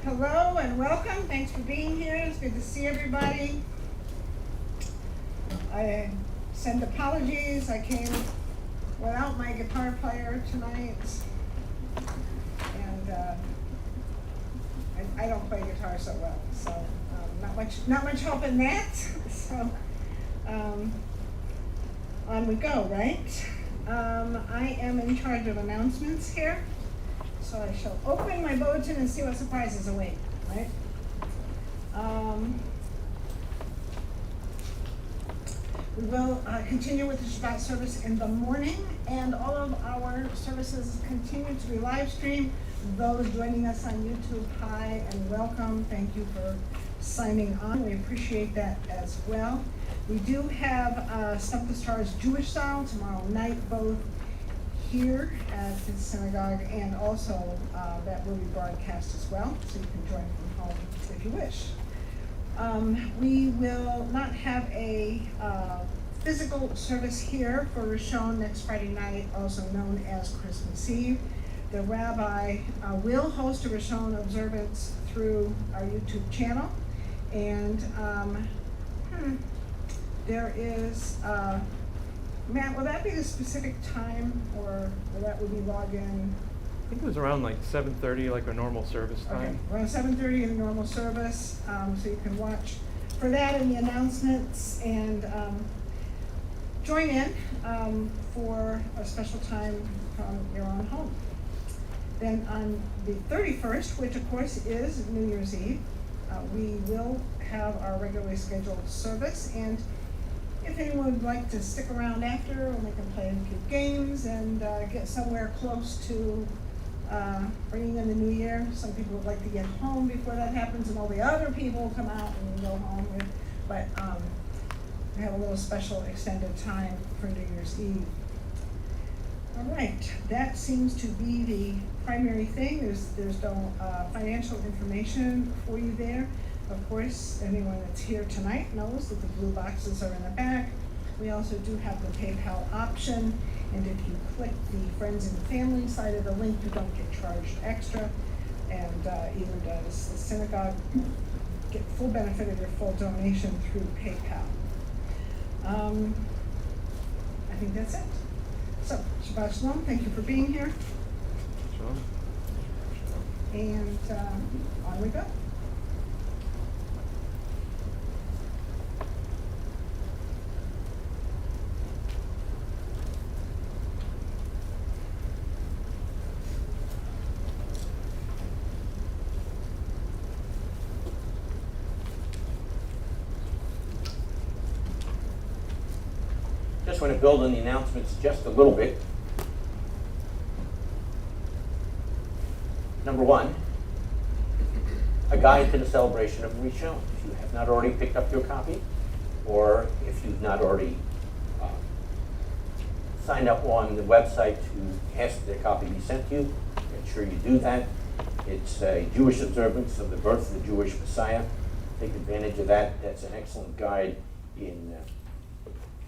Hello and welcome. Thanks for being here. It's good to see everybody. I send apologies. I came without my guitar player tonight, and I don't play guitar so well, so not much help in that. So on we go, right? I am in charge of announcements here. So I shall open my bulletin and see what surprises await, right? We will continue with the Shabbat service in the morning, and all of our services continue to be live streamed. Those joining us on YouTube, hi and welcome. Thank you for signing on. We appreciate that as well. We do have Stump the Stars Jewish Style tomorrow night, both here at the synagogue, and also that will be broadcast as well, so you can join from home if you wish. We will not have a physical service here for Rishon next Friday night, also known as Christmas Eve. The rabbi will host a Rishon observance through our YouTube channel, and there is Matt, will that be the specific time, or will that would be login? I think it was around like 7:30, like a normal service time. Okay, around 7:30 in the normal service, so you can watch for that and the announcements, and join in for a special time from your own home. Then on the 31st, which of course is New Year's Eve, we will have our regularly scheduled service, and if anyone would like to stick around after, and we can play a few games and get somewhere close to bringing in the new year. Some people would like to get home before that happens, and all the other people come out and go home. But we have a little special extended time for New Year's Eve. All right, that seems to be the primary thing. There's no financial information for you there. Of course, anyone that's here tonight knows that the blue boxes are in the back. We also do have the PayPal option, and if you click the friends and family side of the link, you don't get charged extra, and either does the synagogue. Get full benefit of your full donation through PayPal. I think that's it. So, Shabbat Shalom, thank you for being here. Sure. And on we go. Just want to build on the announcements just a little bit. Number one, a guide to the celebration of Rishon. If you have not already picked up your copy, or if you've not already signed up on the website to ask that a copy be sent to you, make sure you do that. It's a Jewish observance of the birth of the Jewish Messiah. Take advantage of that. That's an excellent guide in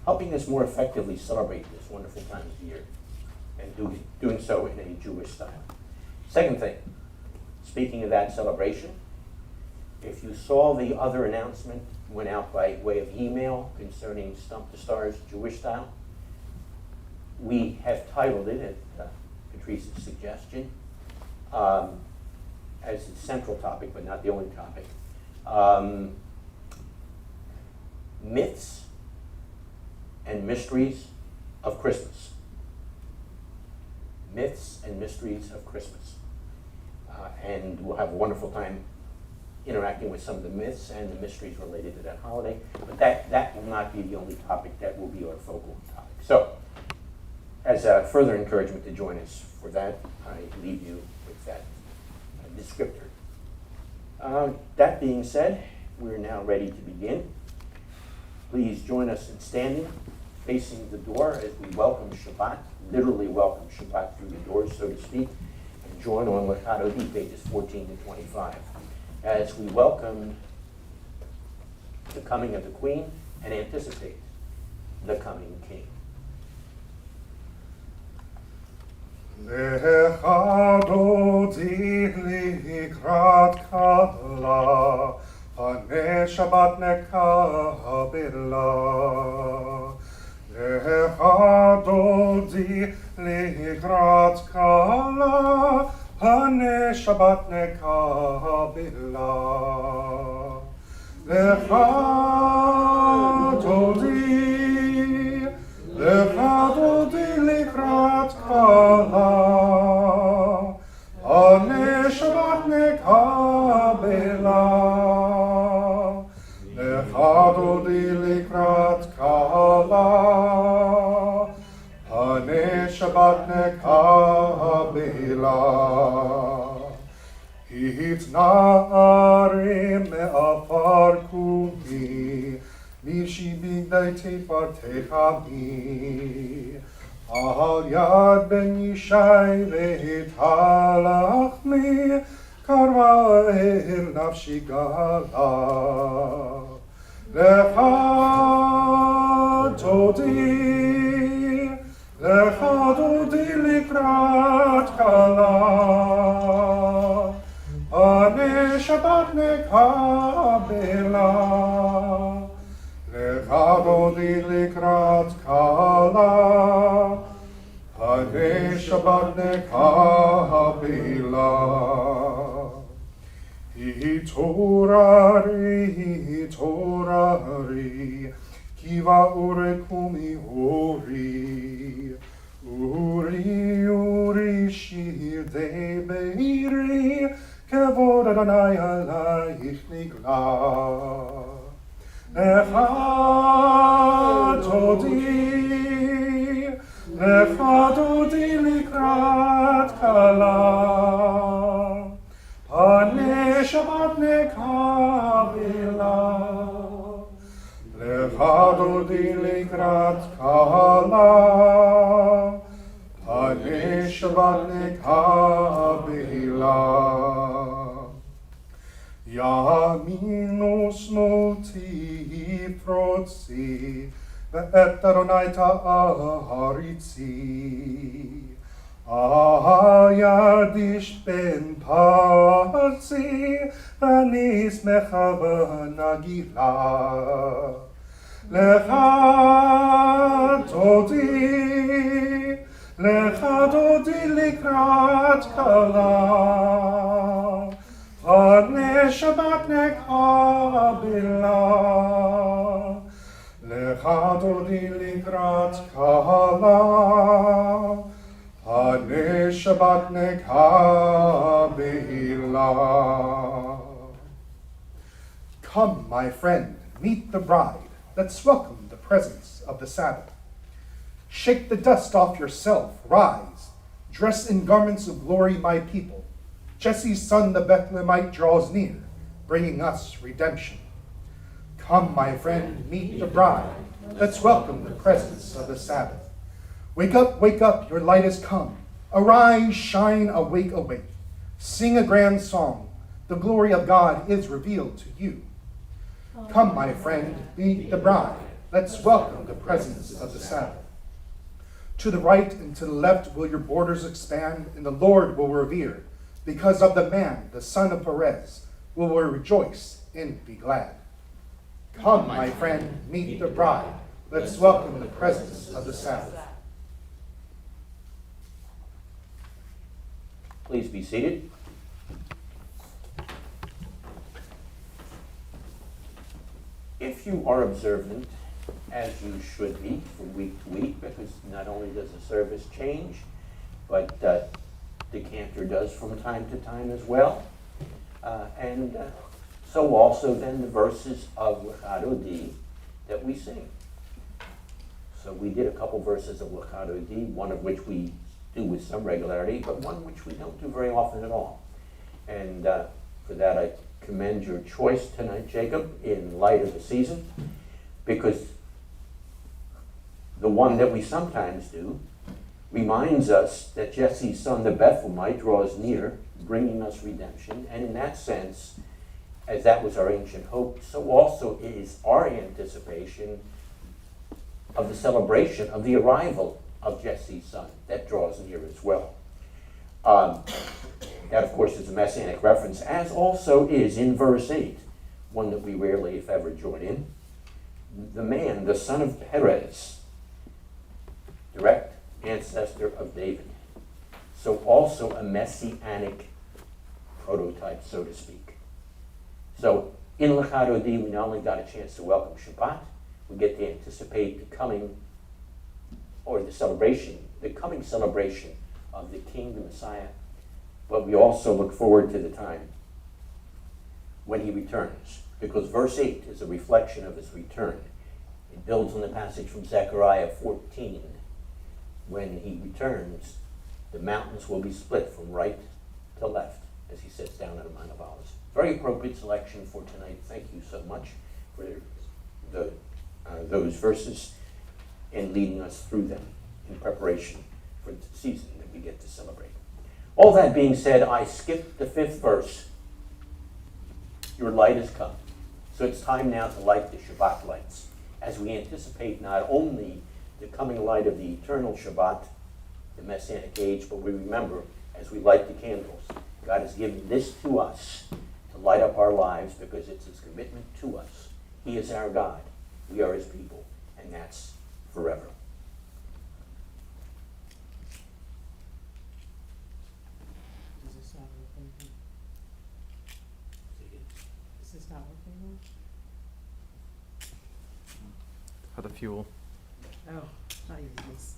helping us more effectively celebrate this wonderful time of the year, and doing so in a Jewish style. Second thing, speaking of that celebration, if you saw the other announcement went out by way of email concerning Stump the Stars Jewish Style, we have titled it, at Patrice's suggestion, as a central topic, but not the only topic, Myths and Mysteries of Christmas. Myths and Mysteries of Christmas. And we'll have a wonderful time interacting with some of the myths and the mysteries related to that holiday. But that will not be the only topic. That will be our focal topic. So, as a further encouragement to join us for that, I leave you with that descriptor. That being said, we're now ready to begin. Please join us in standing, facing the door as we welcome Shabbat, literally welcome Shabbat through the doors, so to speak, and join on Lechadodi, pages 14 to 25, as we welcome the coming of the Queen and anticipate the coming King. Lecha dodi likrat kala, Pane Shabbat nekabela. Lecha dodi likrat kala, Pane Shabbat nekabela. Lecha dodi likrat kala, Pane Shabbat nekabela. Lecha dodi likrat kala, Pane Shabbat nekabela. Hitnarim me'afar kumi, Mishi bigdai tefar techami, Al yad ben Yishai ve'hitalachmi, Karva el nafshi gala. Lecha dodi likrat kala, Pane Shabbat nekabela. Lecha dodi likrat kala, Pane Shabbat nekabela. Hitorari, kiva ore kumi ori, uri shirde beiri, kevod Adonai alayich nigla. Lecha dodi likrat kala, Pane Shabbat nekabela. Lecha dodi likrat kala, Pane Shabbat nekabela. Yaminus multi protsi, ve'et Adonai ta'aritzi. Ayadish ben parzi, v'nis mecha v'nagila. Lecha dodi likrat kala, Pane Shabbat nekabela. Lecha dodi likrat kala, Pane Shabbat nekabela. Come, my friend, meet the bride. Let's welcome the presence of the Sabbath. Shake the dust off yourself, rise. Dress in garments of glory, my people. Jesse's son, the Bethlehemite, draws near, bringing us redemption. Come, my friend, meet the bride. Let's welcome the presence of the Sabbath. Wake up, your light has come. Arise, shine, awake, awake. Sing a grand song. The glory of God is revealed to you. Come, my friend, meet the bride. Let's welcome the presence of the Sabbath. To the right and to the left will your borders expand, and the Lord will revere. Because of the man, the son of Perez, will we rejoice and be glad. Come, my friend, meet the bride. Let's welcome the presence of the Sabbath. Please be seated. If you are observant, as you should be from week to week, because not only does the service change, but the cantor does from time to time as well. And so also then the verses of Lecha Dodi that we sing. So we did a couple verses of Lecha Dodi, one of which we do with some regularity, but one which we don't do very often at all. And for that I commend your choice tonight, Jacob, in light of the season, because the one that we sometimes do reminds us that Jesse's son, the Bethlehemite, draws near, bringing us redemption. And in that sense, as that was our ancient hope, so also is our anticipation of the celebration of the arrival of Jesse's son that draws near as well. That, of course, is a messianic reference, as also is in verse 8, one that we rarely, if ever, join in. The man, the son of Perez, direct ancestor of David. So also a messianic prototype, so to speak. So in Lechat Odi, we not only got a chance to welcome Shabbat, we get to anticipate the coming, or the coming celebration of the King, the Messiah, but we also look forward to the time when he returns, because verse 8 is a reflection of his return. It builds on the passage from Zechariah 14. When he returns, the mountains will be split from right to left as he sits down on the Mount of Olives. Very appropriate selection for tonight. Thank you so much for those verses and leading us through them in preparation for the season that we get to celebrate. All that being said, I skipped the 5th verse. Your light has come. So it's time now to light the Shabbat lights as we anticipate not only the coming light of the eternal Shabbat, the Messianic age, but we remember as we light the candles, God has given this to us to light up our lives because it's his commitment to us. He is our God. We are his people, and that's forever. Does this not work anymore? Is this not working anymore? For the fuel. Oh, not even this.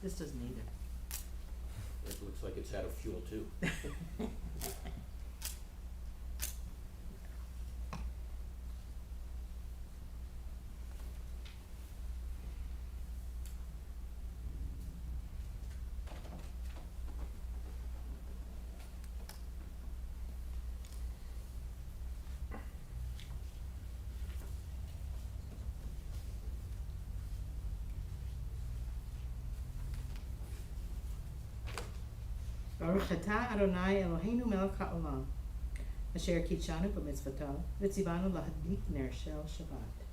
This doesn't either. It looks like it's out of fuel too. Baruch atah Adonai Eloheinu melech haolam, asher kitshanu b'mitzvotav, v'tzivanu lahadlik ner shel Shabbat.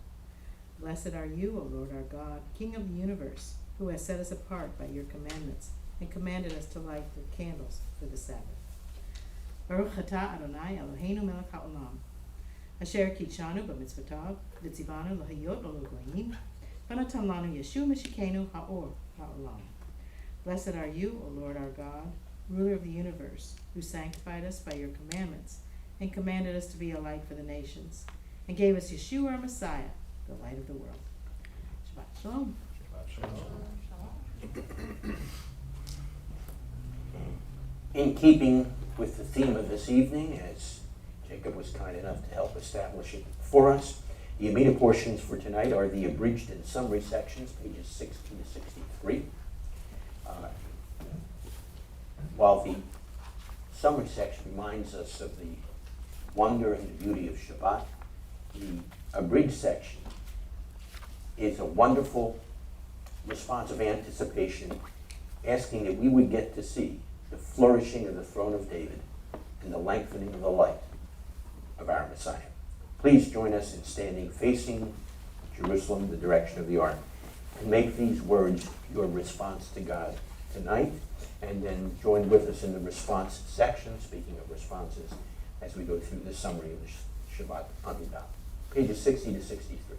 Blessed are you, O Lord our God, King of the universe, who has set us apart by your commandments and commanded us to light the candles for the Sabbath. Baruch atah Adonai Eloheinu melech haolam, asher kitshanu b'mitzvotav, v'tzivanu lahayot olo goyim, v'natan lanu Yeshu meshikenu ha'or ha'olam. Blessed are you, O Lord our God, ruler of the universe, who sanctified us by your commandments and commanded us to be a light for the nations, and gave us Yeshua our Messiah, the light of the world. Shabbat Shalom. In keeping with the theme of this evening, as Jacob was kind enough to help establish it for us, the immediate portions for tonight are the abridged and summary sections, pages 60 to 63. While the summary section reminds us of the wonder and the beauty of Shabbat, the abridged section is a wonderful response of anticipation, asking that we would get to see the flourishing of the throne of David and the lengthening of the light of our Messiah. Please join us in standing facing Jerusalem, the direction of the ark, and make these words your response to God tonight, and then join with us in the response section, speaking of responses, as we go through the summary of the Shabbat Amidah. Pages 60 to 63.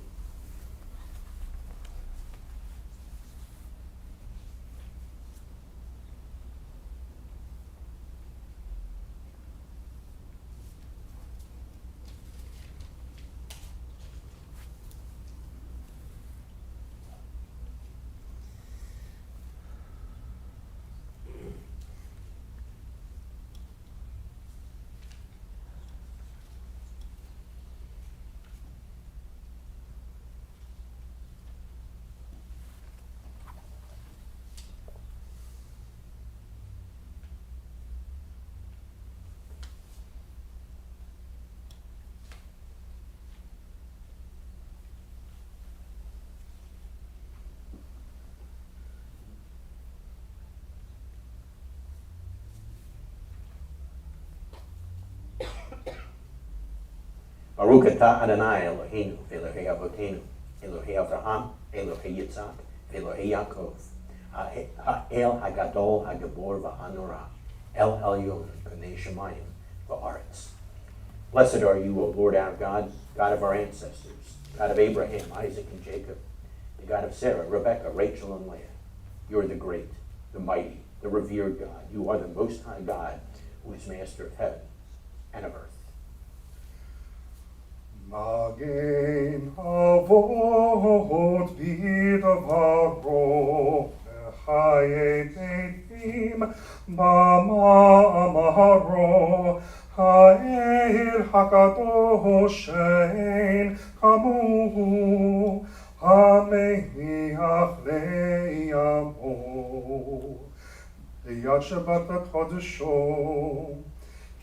Baruch atah Adonai Eloheinu, Elohei Avotenu, Elohei Avraham, Elohei Yitzhak, Elohei Yaakov, El Hagadol Hagabor V'Hanora, El Elyon B'nei Shemayim V'Aretz. Blessed are you, O Lord our God, God of our ancestors, God of Abraham, Isaac, and Jacob, the God of Sarah, Rebekah, Rachel, and Leah. You are the great, the mighty, the revered God. You are the Most High God, who is Master of heaven and of earth. Magen Avot Bidavaro Chaye Beitim B'Ma'amaro Ha'el HaKadosh She'en Kamuhu Hamehiach Le'yamo Liyad Shabbat HaChodesho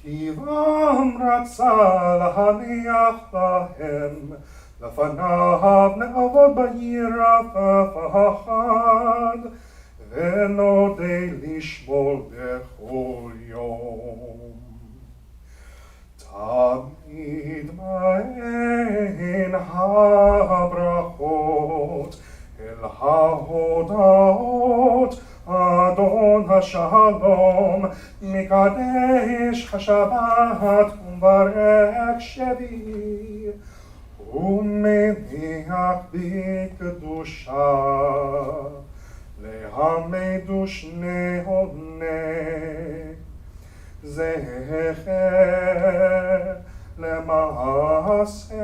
Kivam Ratza Lahaniach Lahem Lefanav Ne'avod B'yira V'Fachad V'nodei Lishmol B'chol Yom Tamid Ma'en HaBrachot El HaHodaot Adon HaShalom Mikadesh HaShabbat Umbarek Shevi Umeniach B'Kedusha Lehamedu Shnei Honeh Zecher Lema'aseh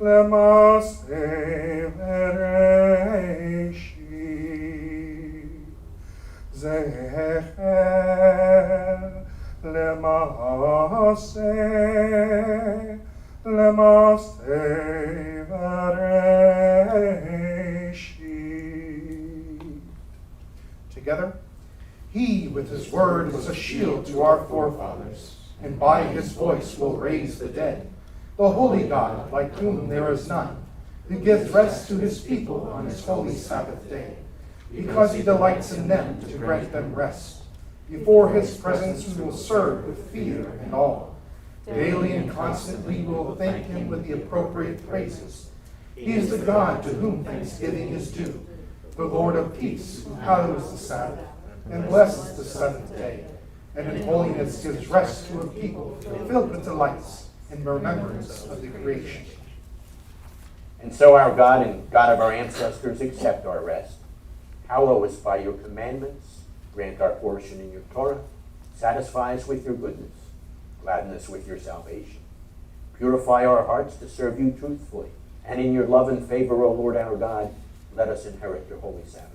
Bereshit Zecher Lema'aseh Bereshit. Together, he with his word was a shield to our forefathers, and by his voice will raise the dead. The holy God, like whom there is none, who gives rest to his people on his holy Sabbath day, because he delights in them to grant them rest. Before his presence we will serve with fear and awe. Daily and constantly we will thank him with the appropriate praises. He is the God to whom thanksgiving is due, the Lord of peace, who hallows the Sabbath, and blesses the seventh day, and in holiness gives rest to a people filled with delights in remembrance of the creation. And so our God and God of our ancestors, accept our rest. Hallow us by your commandments. Grant our portion in your Torah. Satisfy us with your goodness. Gladden us with your salvation. Purify our hearts to serve you truthfully. And in your love and favor, O Lord our God, let us inherit your holy Sabbath.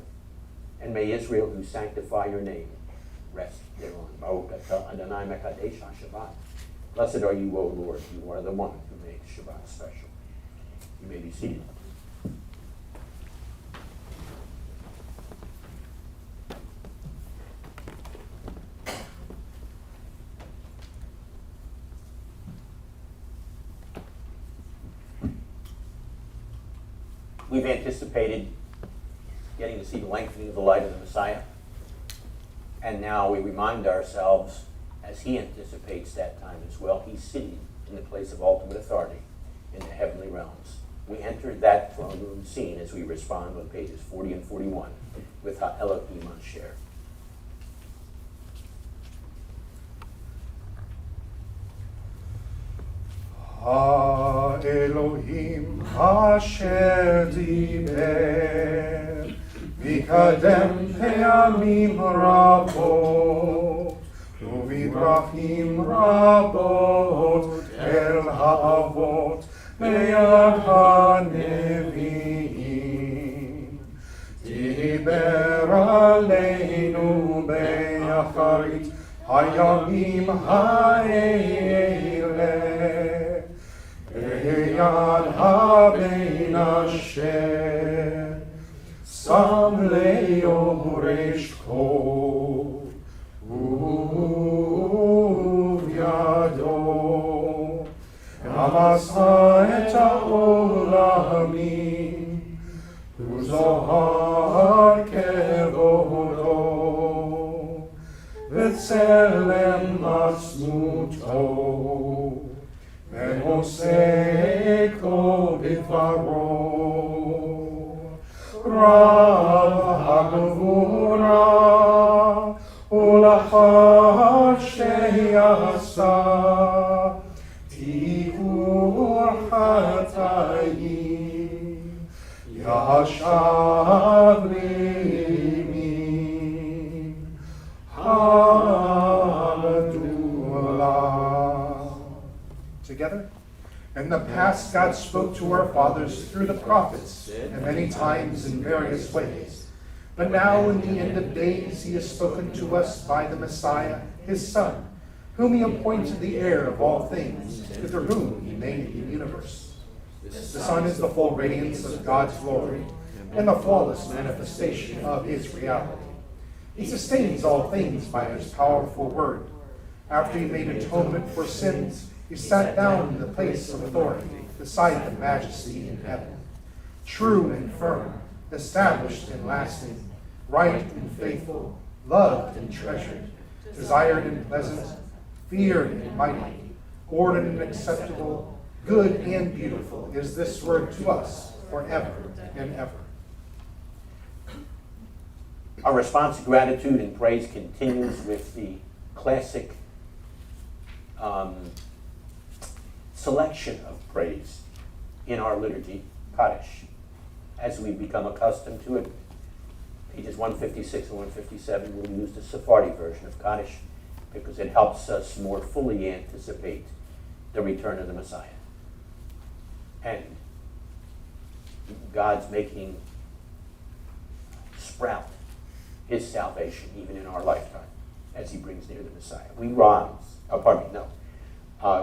And may Israel, who sanctify your name, rest thereon. Baruch atah Adonai Mekadesh HaShabbat. Blessed are you, O Lord. You are the one who makes Shabbat special. You may be seated. We've anticipated getting to see the lengthening of the light of the Messiah. And now we remind ourselves, as he anticipates that time as well, he's sitting in the place of ultimate authority in the heavenly realms. We enter that throne room scene as we respond on pages 40 and 41 with Ha'Elohim Asher. Elohim asher diber mikadem pe'amim rabot uvidrachim rabot el ha'avot beyad ha'nevi'im diber aleinu be'acharit hayamim ha'eleh Yad Habein Asher Sam Le'yom Resh Kol Uvyado Amasa et ha'olamim Uzohar kevodo V'tzelem atzmuto Ve'oseko b'dvaro Rav הגבורה ולאחר שיעשה טיהור חטאים ישב לימין הבתולה. Together? In the past, God spoke to our fathers through the prophets, and many times in various ways. But now, in the end of days, he has spoken to us by the Messiah, his Son, whom he appointed the heir of all things, through whom he made the universe. The Son is the full radiance of God's glory, and the flawless manifestation of his reality. He sustains all things by his powerful word. After he made atonement for sins, he sat down in the place of authority beside the majesty in heaven. True and firm, established and lasting, right and faithful, loved and treasured, desired and pleasant, feared and mighty, ordered and acceptable, good and beautiful is this word to us forever and ever. Our response to gratitude and praise continues with the classic selection of praise in our liturgy, Kaddish, as we become accustomed to it. Pages 156 and 157 will use the Sephardi version of Kaddish because it helps us more fully anticipate the return of the Messiah. And God's making sprout his salvation even in our lifetime as he brings near the Messiah. We rise,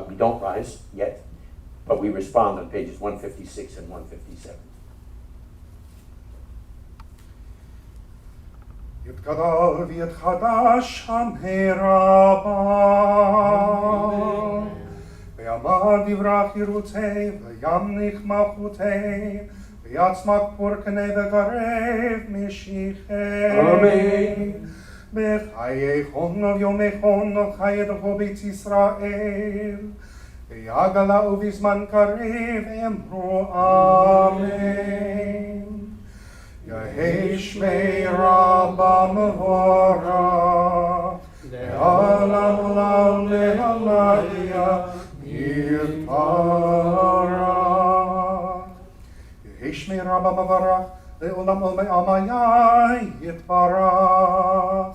we don't rise yet, but we respond on pages 156 and 157. יתגדל ויתחדש המהרה בה, ויעמד יברח ירותי, וימליך מלכותי, ויצמח פורקני וגרב משיחי. אמן. בחיי חונו ויומי חונו חיי דרכו בית ישראל, ויגלה ובזמן קריב אמרו אמן. יהי שמי רבה מבורך, לעולם עולם לעליה יתברך. יהי שמי רבה מבורך, לעולם עלמיה יתברך.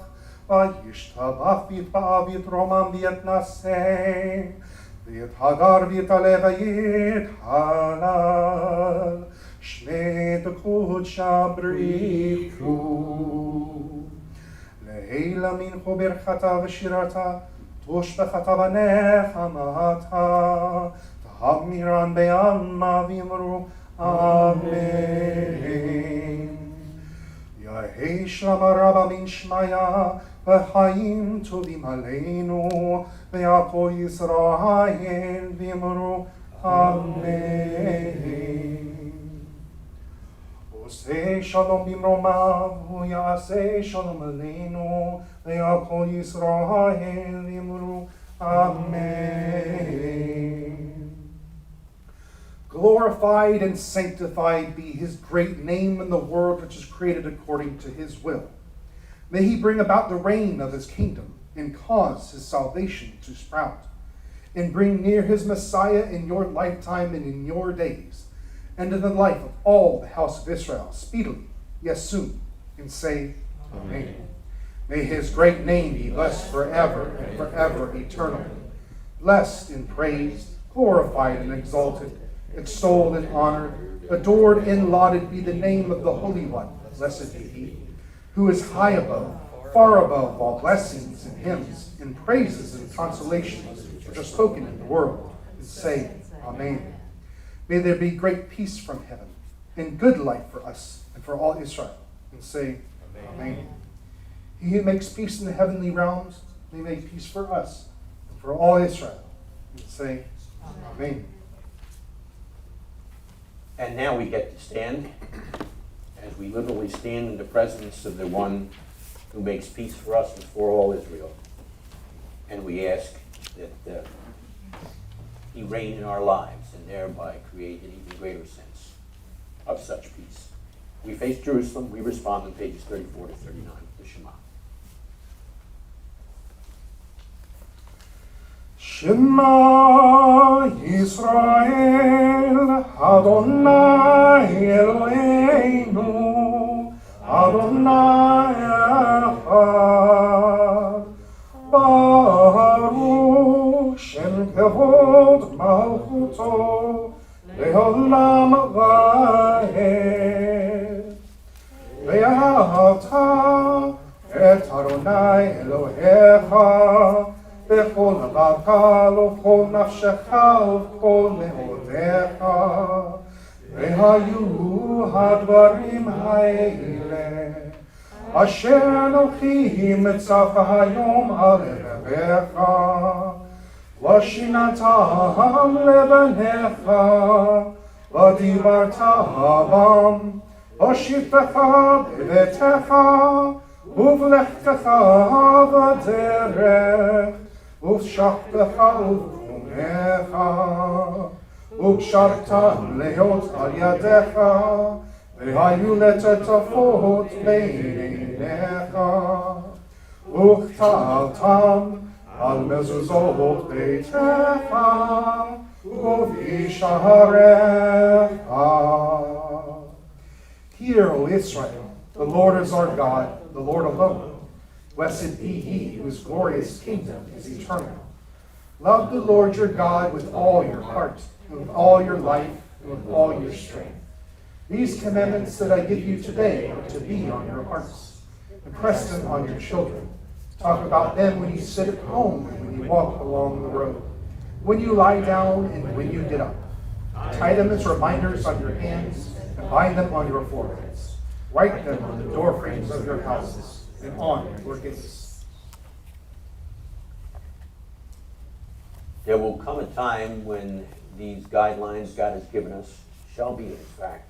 וישתבח ויתפאר ויתרומם ויתנשא, ויתהדר ויתעלה ויתהלל. שמי קודשא בריחו. לעילא מנחו ברכתה ושירתה, תושבחתה ונחמתה, תאמירן בעלמא ואמרו אמן. יהי שלמה רבה מן שמיה, וחיים טובים עלינו, ויעקב ישראל ואמרו אמן. עושה שלום במרומיו, הוא יעשה שלום עלינו, ויעקב ישראל ואמרו amen. Glorified and sanctified be his great name in the world which is created according to his will. May he bring about the reign of his kingdom and cause his salvation to sprout, and bring near his Messiah in your lifetime and in your days, and in the life of all the house of Israel, speedily, yes, soon, and say, Amen. May his great name be blessed forever and forever eternally, blessed and praised, glorified and exalted, extolled and honored, adored and lauded be the name of the Holy One, blessed be he, who is high above, far above all blessings and hymns and praises and consolations which are spoken in the world, and say, Amen. May there be great peace from heaven, and good life for us and for all Israel, and say, Amen. He who makes peace in the heavenly realms, may make peace for us and for all Israel, and say, Amen. And now we get to stand, as we literally stand in the presence of the one who makes peace for us and for all Israel. And we ask that he reign in our lives and thereby create an even greater sense of such peace. We face Jerusalem. We respond on pages 34 to 39 of the Shema. Shema Yisrael, Adonai Eloheinu, Adonai Echad. Baruch Shem Kevod Malchuto, Leolam Vaed. Ve'ahavta et Adonai Elohecha, בכל לבבך ובכל נפשך ובכל מאודיך, והיו הדברים האלה אשר אנוכי מצווה היום על לבביך, ושיננתם לבניך, ודיברת בם, ושבתך בביתך, ובלכתך בדרך, ובשכתך ובקומך, וקשרתם להיות על ידיך, והיו לטטפות בין עיניך, וכתבתם על מזוזות ביתך, ובשעריך. Hear, O Israel, the Lord is our God, the Lord alone. Blessed be he whose glorious kingdom is eternal. Love the Lord your God with all your heart, and with all your life, and with all your strength. These commandments that I give you today are to be on your hearts. Impress them on your children. Talk about them when you sit at home and when you walk along the road, when you lie down and when you get up. Tie them as reminders on your hands and bind them on your foreheads. Write them on the doorframes of your houses and on your gates. There will come a time when these guidelines God has given us shall be, in fact,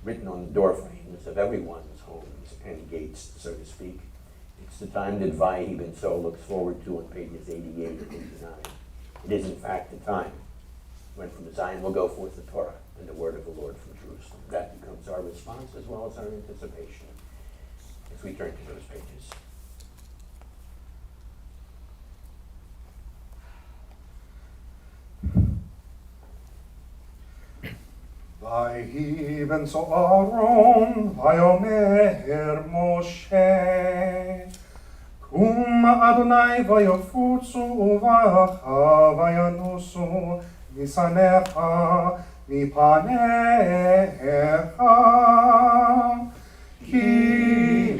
written on the doorframes of everyone's homes and gates, so to speak. It's the time that Vayechi Ben So looks forward to on pages 88 and 89. It is, in fact, the time when from Zion will go forth the Torah and the word of the Lord from Jerusalem. That becomes our response as well as our anticipation as we turn to those pages. Vayechi ben so Aaron, vayomer Moshe, Kum Adonai vayofutzu uvacha vayanusu misanecha mipanecha, ki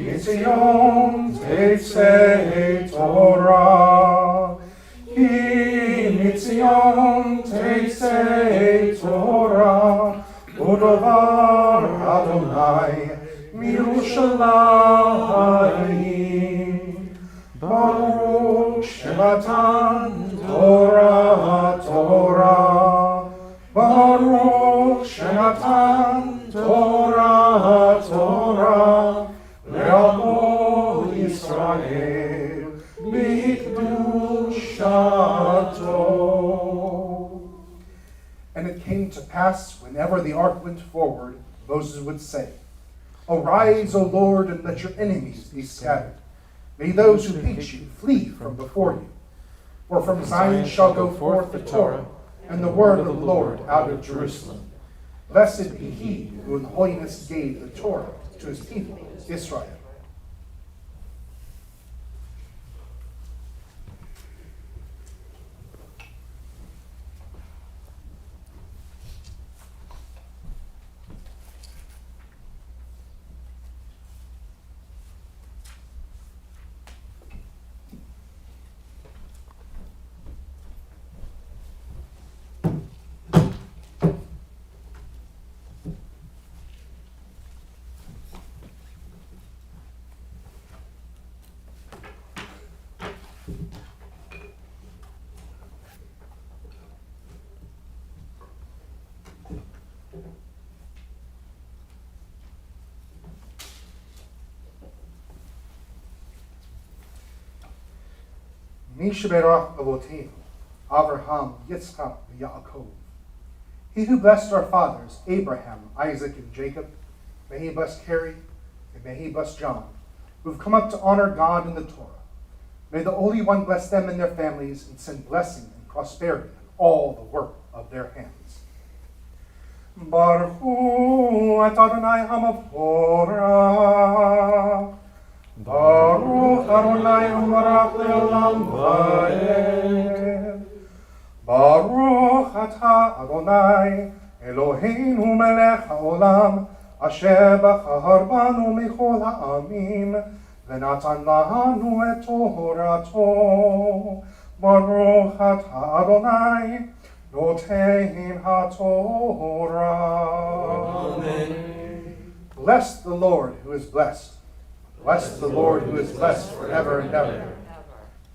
mitzion tetzei Torah, ki mitzion tetzei Torah, udovar Adonai miYerushalayim. Baruch Shenatan Torah Torah, Baruch Shenatan Torah Torah, Le'amo Yisrael b'kedushato. And it came to pass, whenever the ark went forward, Moses would say, Arise, O Lord, and let your enemies be scattered. May those who hate you flee from before you. For from Zion shall go forth the Torah, and the word of the Lord out of Jerusalem. Blessed be he who in holiness gave the Torah to his people, Israel. Mishaberach Avotenu, Abraham, Yitzchak, and Yaakov. He who blessed our fathers, Abraham, Isaac, and Jacob, May he bless Carrie, and may he bless John, who've come up to honor God in the Torah. May the Holy One bless them and their families and send blessing and prosperity on all the work of their hands. Baruch hu et Adonai HaMavorach. Baruch Adonai u'barach le'olam va'ed. Baruch atah Adonai Eloheinu melech haolam asher bachar banu michol ha'amim ונתן לנו את תורתו. ברוך אתה אדוני נותן התורה. Amen. Bless the Lord who is blessed. Bless the Lord who is blessed forever and ever.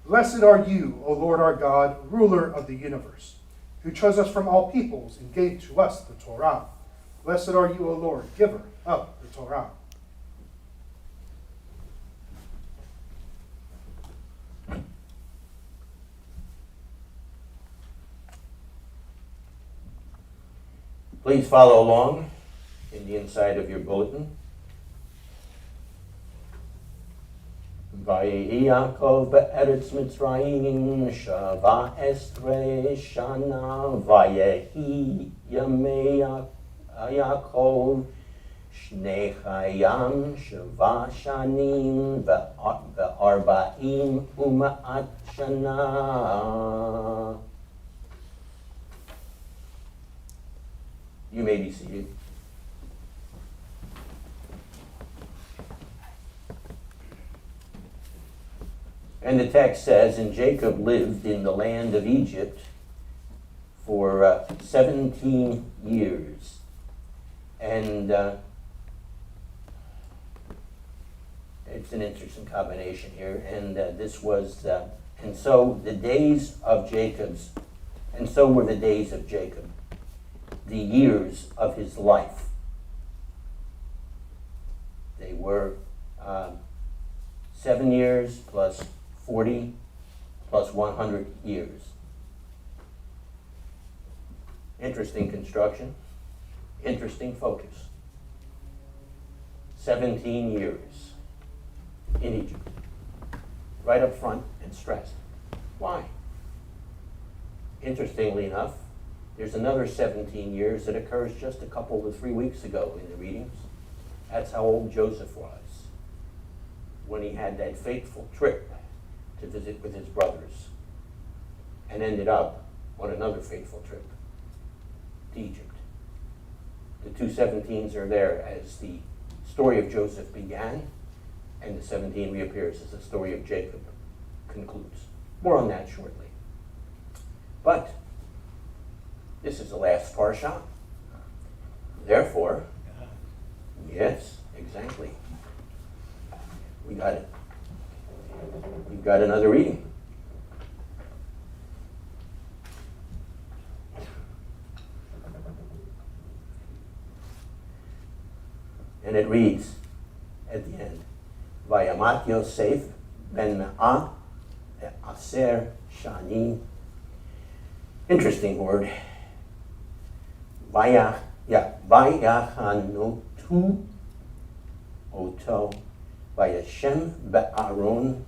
Blessed are you, O Lord our God, ruler of the universe, who chose us from all peoples and gave to us the Torah. Blessed are you, O Lord, giver of the Torah. Please follow along in the inside of your bulletin. Vayechi Yaakov be'eretz Mitzrayim shava estre shana vayehi yamei Yaakov shnei chayam shava shanim ve'arba'im uma'at shana. You may be seated. And the text says, and Jacob lived in the land of Egypt for 17 years. And it's an interesting combination here. And this was, and so the days of Jacob's, and so were the days of Jacob, the years of his life. They were 7 years plus 40 plus 100 years. Interesting construction, interesting focus. 17 years in Egypt. Right up front and stressed. Why? Interestingly enough, there's another 17 years that occurs just a couple of 3 weeks ago in the readings. That's how old Joseph was when he had that fateful trip to visit with his brothers and ended up on another fateful trip to Egypt. The two 17s are there as the story of Joseph began, and the 17 reappears as the story of Jacob concludes. More on that shortly. But this is the last parsha. Therefore, yes, exactly. We got it. We've got another reading. And it reads at the end, Vayamat Yosef ben Me'ah Aser Shani. Interesting word. Vayachanotu oto vayashem be'aron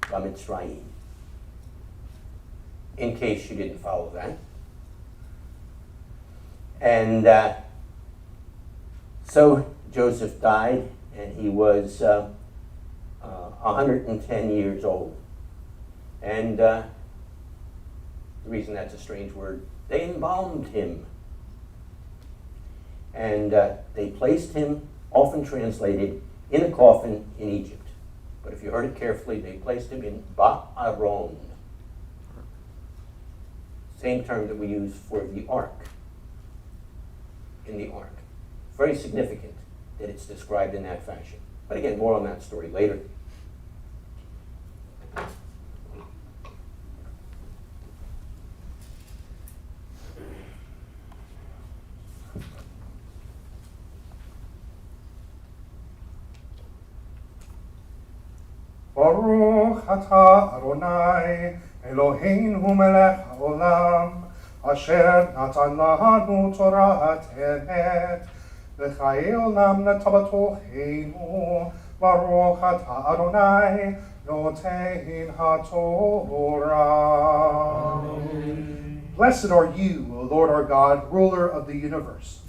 b'Mitzrayim. In case you didn't follow that. And so Joseph died, and he was 110 years old. And the reason that's a strange word, they embalmed him. And they placed him, often translated, in a coffin in Egypt. But if you heard it carefully, they placed him in Ba'aron. Same term that we use for the ark. In the ark. Very significant that it's described in that fashion. But again, more on that story later. Baruch atah Adonai Eloheinu melech haolam asher natan lanu Torah emet V'chaye olam natabatochenu, Baruch atah Adonai, notein haTorah. Blessed are you, O Lord our God, ruler of the universe,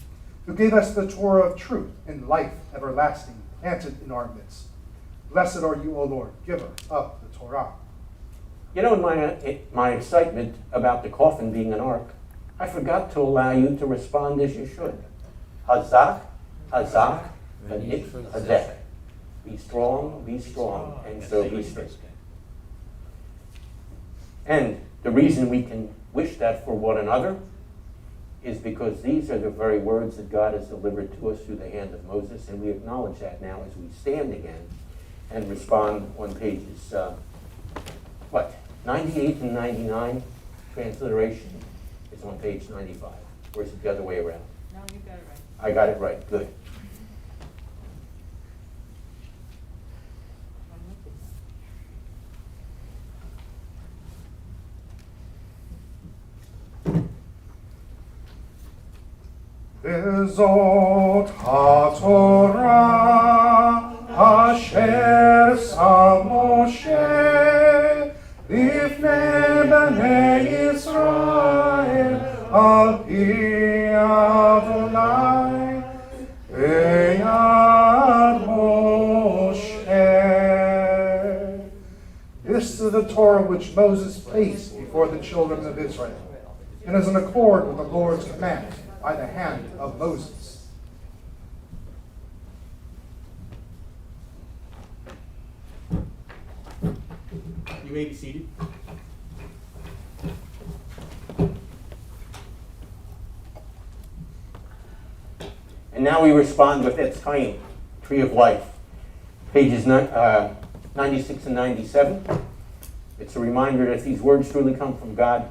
who gave us the Torah of truth and life everlasting planted in our midst. Blessed are you, O Lord, giver of the Torah. You know, in my excitement about the coffin being an ark, I forgot to allow you to respond as you should. Hazak, hazak, v'nitchazek. Be strong, and so be straight. And the reason we can wish that for one another is because these are the very words that God has delivered to us through the hand of Moses, and we acknowledge that now as we stand again and respond on pages, 98 and 99. Transliteration is on page 95. Or is it the other way around? No, you got it right. I got it right, good. Bezot haTorah asher sa Moshe lifnei bnei Yisrael al pi Adonai beyad Moshe. This is the Torah which Moses placed before the children of Israel, and is in accord with the Lord's command by the hand of Moses. You may be seated. And now we respond with Etz Chaim, Tree of Life, pages 96 and 97. It's a reminder that if these words truly come from God,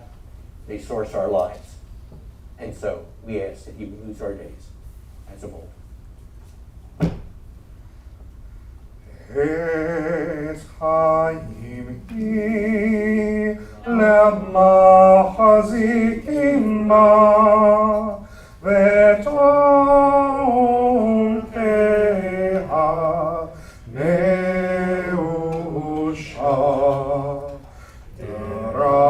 they source our lives. And so we ask that He renews our days as of old. Etz Chaim hi lema chazikim ba v'tom keha meusha deracheha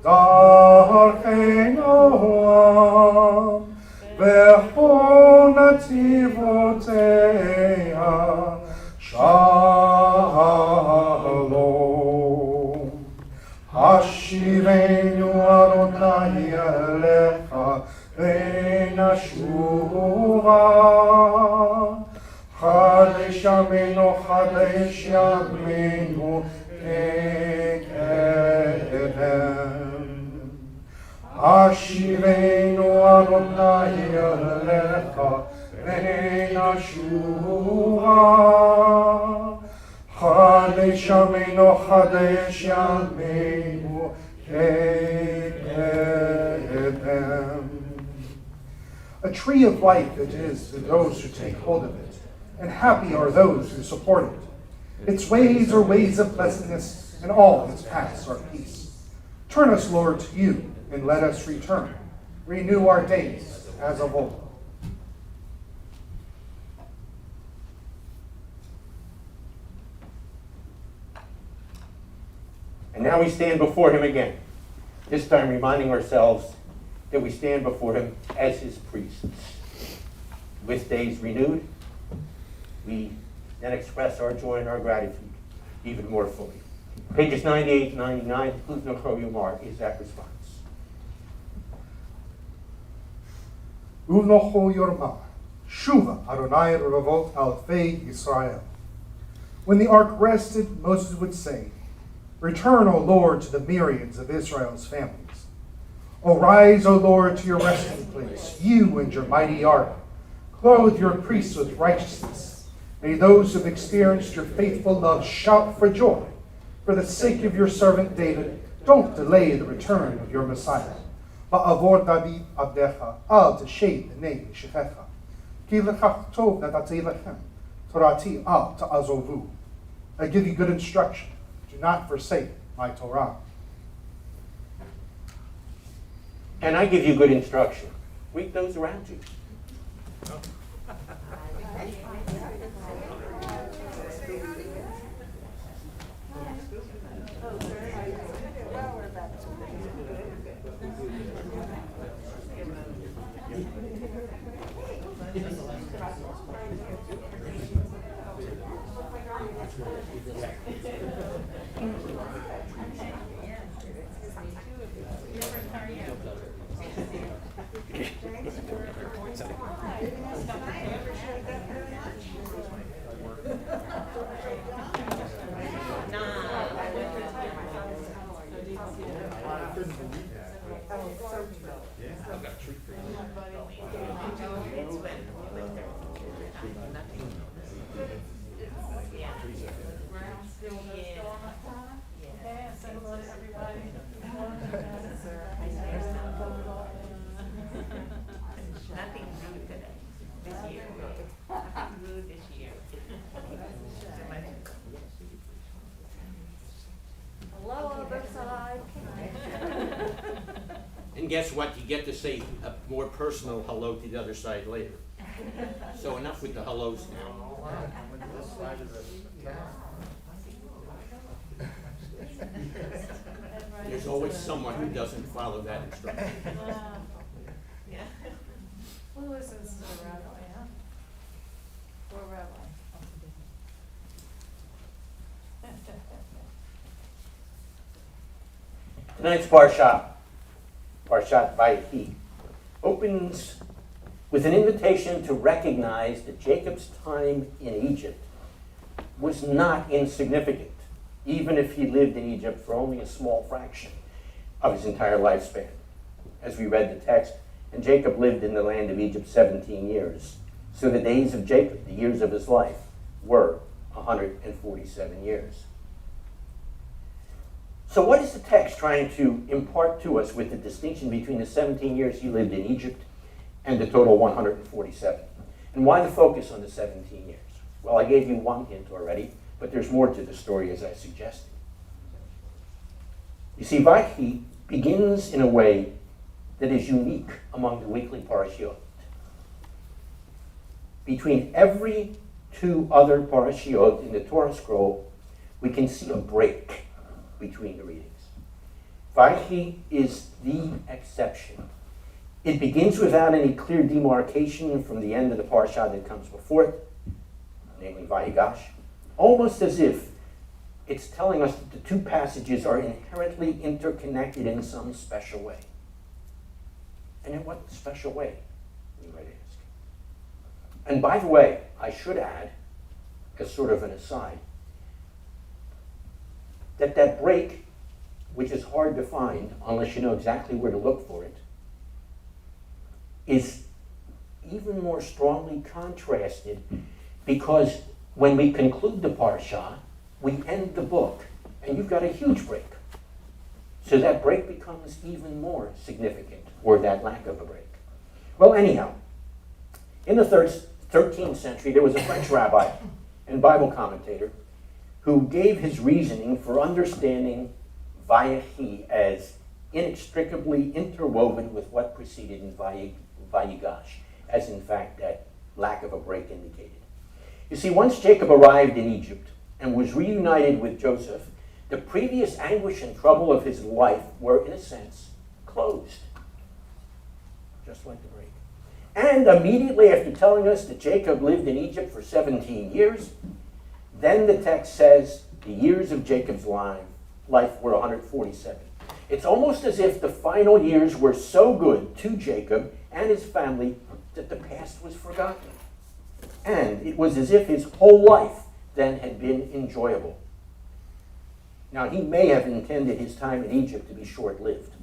darchei Noam v'chol nativoteha shalom. Hashivenu Adonai elecha v'nashuva Chadesh Yameinu Chadesh Yameinu kekedem. Hashivenu Adonai elecha v'nashuva Chadesh Yameinu Chadesh Yameinu kekedem. A tree of life it is to those who take hold of it, and happy are those who support it. Its ways are ways of pleasantness, and all its paths are peace. Turn us, Lord, to you, and let us return. Renew our days as of old. And now we stand before Him again, this time reminding ourselves that we stand before Him as His priests. With days renewed, we then express our joy and our gratitude even more fully. Pages 98 and 99, Uvnocho Yomar is that response. Uvnocho Yorma, Shuva Adonai Revot Alfei Yisrael. When the ark rested, Moses would say, Return, O Lord, to the myriads of Israel's families. Arise, O Lord, to your resting place, you and your mighty ark. Clothe your priests with righteousness. May those who have experienced your faithful love shout for joy. For the sake of your servant David, don't delay the return of your Messiah. Ba'avor David abdecha, al t'shed b'nei yeshechecha. Ki lekach tov natati lechem, torati al ta'azovu. I give you good instruction. Do not forsake my Torah. And I give you good instruction. Read those around you. Nothing rude today, this year. Nothing rude this year. Hello, other side. And guess what? You get to say a more personal hello to the other side later. So enough with the hellos now. There's always someone who doesn't follow that instruction. Yeah. Who listens to the rabbi, huh? Poor rabbi. Tonight's Parshat Vayechi, opens with an invitation to recognize that Jacob's time in Egypt was not insignificant, even if he lived in Egypt for only a small fraction of his entire lifespan. As we read the text, and Jacob lived in the land of Egypt 17 years. So the days of Jacob, the years of his life, were 147 years. So what is the text trying to impart to us with the distinction between the 17 years he lived in Egypt and the total 147? And why the focus on the 17 years? Well, I gave you one hint already, but there's more to the story as I suggested. You see, Vayechi begins in a way that is unique among the weekly parashiot. Between every two other parashiot in the Torah scroll, we can see a break between the readings. Vayechi is the exception. It begins without any clear demarcation from the end of the parsha that comes before it, namely Vayigash, almost as if it's telling us that the two passages are inherently interconnected in some special way. And in what special way, you might ask? And by the way, I should add, as sort of an aside, that break, which is hard to find unless you know exactly where to look for it, is even more strongly contrasted because when we conclude the parsha, we end the book, and you've got a huge break. So that break becomes even more significant, or that lack of a break. Well, anyhow, in the 13th century, there was a French rabbi and Bible commentator who gave his reasoning for understanding Vayechi as inextricably interwoven with what preceded in Vayigash, as in fact that lack of a break indicated. You see, once Jacob arrived in Egypt and was reunited with Joseph, the previous anguish and trouble of his life were, in a sense, closed. Just like the break. And immediately after telling us that Jacob lived in Egypt for 17 years, then the text says the years of Jacob's life were 147. It's almost as if the final years were so good to Jacob and his family that the past was forgotten. And it was as if his whole life then had been enjoyable. Now, he may have intended his time in Egypt to be short-lived.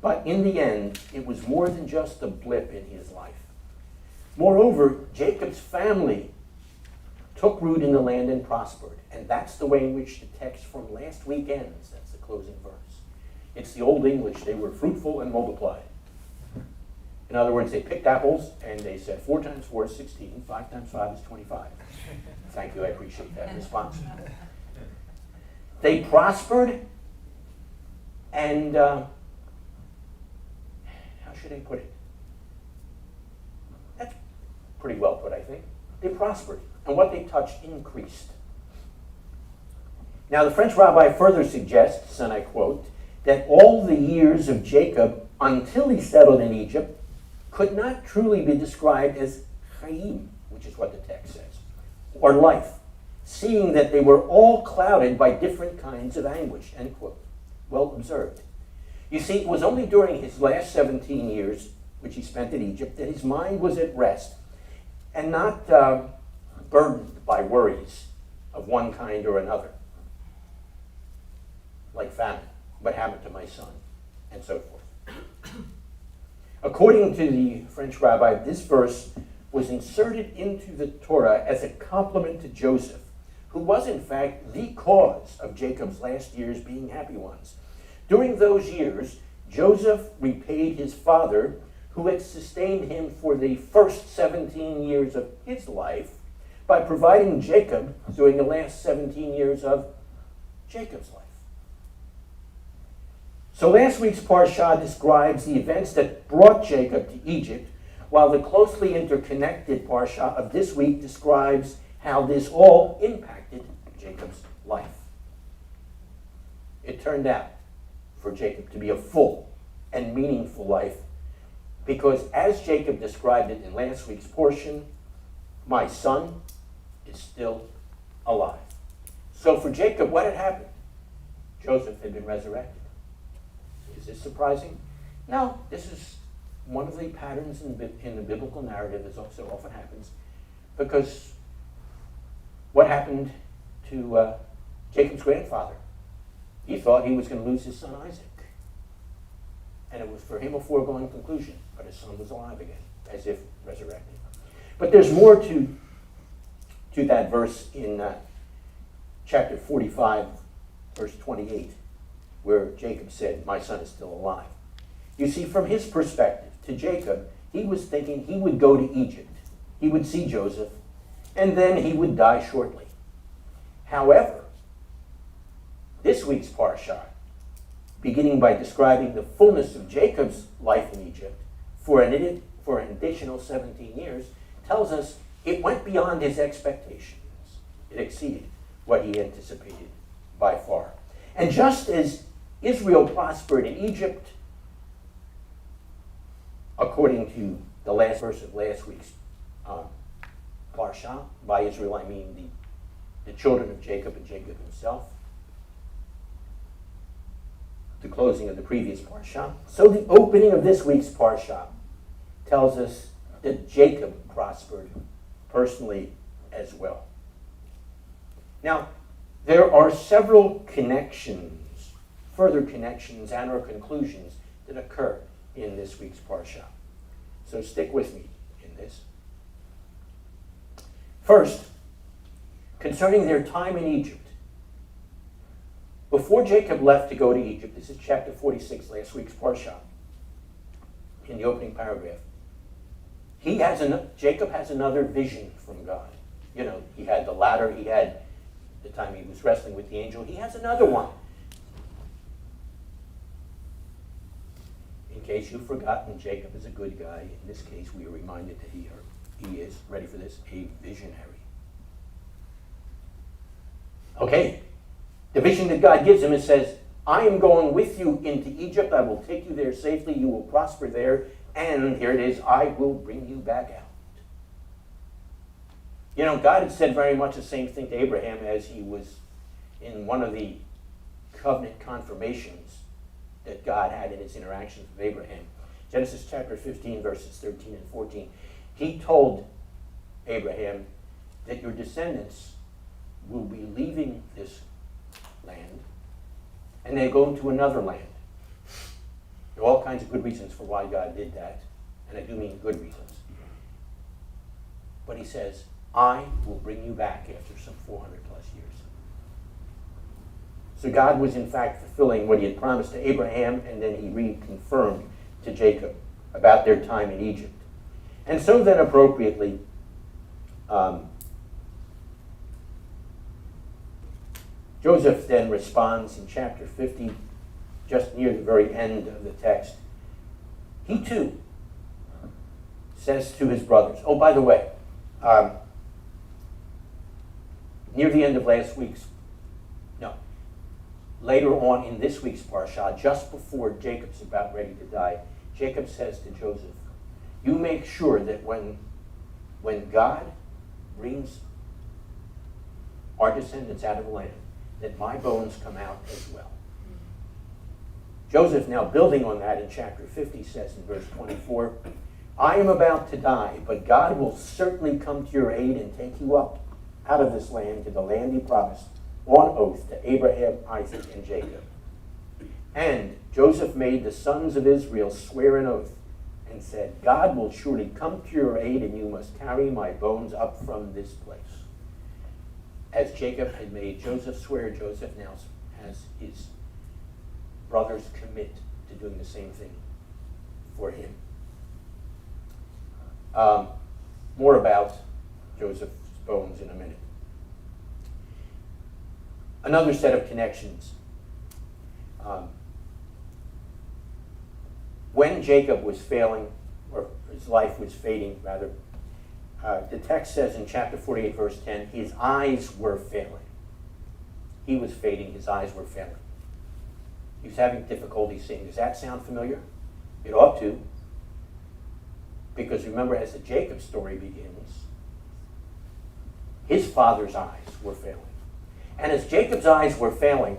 But in the end, it was more than just a blip in his life. Moreover, Jacob's family took root in the land and prospered. And that's the way in which the text from last week ends. That's the closing verse. It's the Old English. They were fruitful and multiplied. In other words, they picked apples and they said 4 times 4 is 16, 5 times 5 is 25. Thank you, I appreciate that response. They prospered, and should I put it? That's pretty well put, I think. They prospered, and what they touched increased. Now, the French rabbi further suggests, and I quote, that all the years of Jacob until he settled in Egypt could not truly be described as chayim, which is what the text says, or life, seeing that they were all clouded by different kinds of anguish, end quote. Well observed. You see, it was only during his last 17 years, which he spent in Egypt, that his mind was at rest and not burdened by worries of one kind or another, like famine, what happened to my son, and so forth. According to the French rabbi, this verse was inserted into the Torah as a compliment to Joseph, who was in fact the cause of Jacob's last years being happy ones. During those years, Joseph repaid his father, who had sustained him for the first 17 years of his life, by providing Jacob during the last 17 years of Jacob's life. So last week's Parsha describes the events that brought Jacob to Egypt, while the closely interconnected Parsha of this week describes how this all impacted Jacob's life. It turned out for Jacob to be a full and meaningful life, because as Jacob described it in last week's portion, my son is still alive. So for Jacob, what had happened? Joseph had been resurrected. Is this surprising? No, this is one of the patterns in the biblical narrative, as so often happens, because what happened to Jacob's grandfather? He thought he was going to lose his son Isaac. And it was for him a foregone conclusion, but his son was alive again, as if resurrected. But there's more to that verse in chapter 45, verse 28, where Jacob said, my son is still alive. You see, from his perspective, to Jacob, he was thinking he would go to Egypt. He would see Joseph, and then he would die shortly. However, this week's Parsha, beginning by describing the fullness of Jacob's life in Egypt for an additional 17 years, tells us it went beyond his expectations. It exceeded what he anticipated by far. And just as Israel prospered in Egypt, according to the last verse of last week's Parsha, by Israel I mean the children of Jacob and Jacob himself, the closing of the previous Parsha. So the opening of this week's Parsha tells us that Jacob prospered personally as well. Now, there are several connections, further connections and or conclusions that occur in this week's Parsha. So stick with me in this. First, concerning their time in Egypt. Before Jacob left to go to Egypt, this is chapter 46, last week's Parsha, in the opening paragraph, Jacob has another vision from God. You know, he had the ladder, he had the time he was wrestling with the angel, he has another one. In case you've forgotten, Jacob is a good guy. In this case, we are reminded that he is, ready for this, a visionary. Okay, the vision that God gives him, it says, I am going with you into Egypt. I will take you there safely. You will prosper there. And here it is, I will bring you back out. You know, God had said very much the same thing to Abraham as he was in one of the covenant confirmations that God had in his interactions with Abraham. Genesis chapter 15, verses 13 and 14. He told Abraham that your descendants will be leaving this land and they go into another land. There are all kinds of good reasons for why God did that, and I do mean good reasons. But he says, I will bring you back after some 400 plus years. So God was in fact fulfilling what he had promised to Abraham, and then he reconfirmed to Jacob about their time in Egypt. And so then appropriately, Joseph then responds in chapter 50, just near the very end of the text, he too says to his brothers, oh, by the way, near the end of later on in this week's parsha, just before Jacob's about ready to die, Jacob says to Joseph, you make sure that when God brings our descendants out of the land, that my bones come out as well. Joseph, now building on that in chapter 50, says in verse 24, I am about to die, but God will certainly come to your aid and take you up out of this land to the land he promised on oath to Abraham, Isaac, and Jacob. And Joseph made the sons of Israel swear an oath and said, God will surely come to your aid, and you must carry my bones up from this place. As Jacob had made Joseph swear, Joseph now has his brothers commit to doing the same thing for him. More about Joseph's bones in a minute. Another set of connections. When Jacob was failing, or his life was fading, rather, the text says in chapter 48, verse 10, his eyes were failing. He was fading, his eyes were failing. He was having difficulty seeing. Does that sound familiar? It ought to. Because remember, as the Jacob story begins, his father's eyes were failing. And as Jacob's eyes were failing,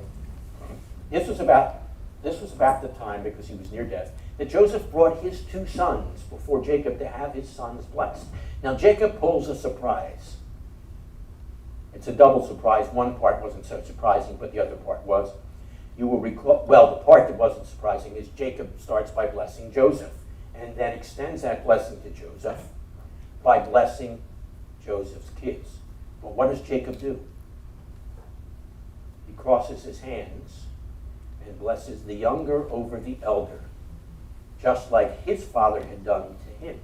this was about the time, because he was near death, that Joseph brought his two sons before Jacob to have his sons blessed. Now Jacob pulls a surprise. It's a double surprise. One part wasn't so surprising, but the other part was. You will recall, well, the part that wasn't surprising is Jacob starts by blessing Joseph, and then extends that blessing to Joseph by blessing Joseph's kids. But what does Jacob do? He crosses his hands and blesses the younger over the elder, just like his father had done to him.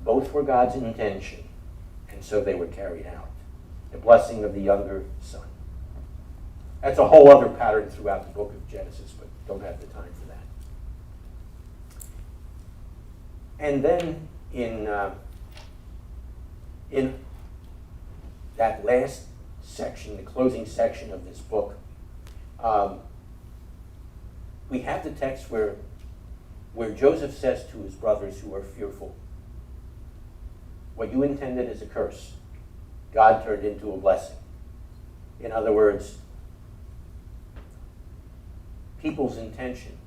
Both were God's intention, and so they were carried out. The blessing of the younger son. That's a whole other pattern throughout the book of Genesis, but don't have the time for that. And then in that last section, the closing section of this book, we have the text where Joseph says to his brothers who are fearful, what you intended as a curse, God turned into a blessing. In other words, people's intention